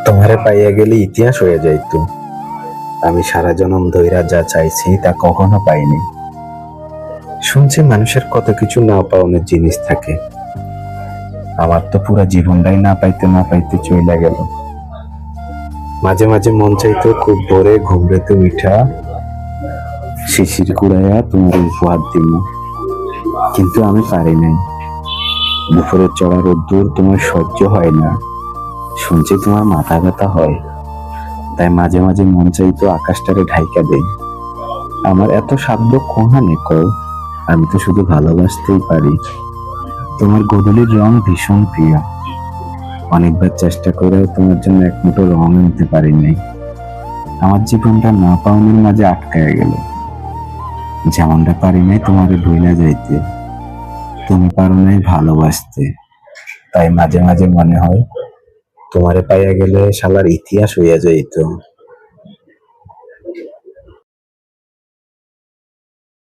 তোমারে পাইয়া গেলে ইতিহাস হয়ে যাইতো। আমি সারা জনম ধইরা যা চাইছি তা কখনো পাইনি। শুনছি মানুষের কত কিছু না পাওনের জিনিস থাকে, আমার তো পুরা জীবনটাই না পাইতে না পাইতে চইলা গেল। মাঝে মাঝে মন চাইতো খুব ভোরে ঘুমড়েতে উঠা শিশির কুড়াইয়া তোমার উপহার দিব, কিন্তু আমি পারি নাই। দুপুরের চড়া রোদ্দুর তোমার সহ্য হয় না, শুনছি তোমার মাথা ব্যথা হয়, তাই মাঝে মাঝে মন চাইতো আকাশটারে ঢাইকা দেই। আমার এত সাধ্য কোহানে কও, আমি তো শুধু ভালোবাসতেই পারি। তোমার গোধূলির রং ভীষণ প্রিয়, অনেকবার চেষ্টা করেও তোমার জন্য এক মুঠো রং আনতে পারি নাই। আমার জীবনটা না পাওয়ার মাঝে আটকায় গেল। যেমনটা পারি নাই তোমারে ভুইলা যাইতে, তুমি পারো নাই ভালোবাসতে। তাই মাঝে মাঝে মনে হয় তোমারে পাইয়া গেলে শালার ইতিহাস হইয়া যাইতো।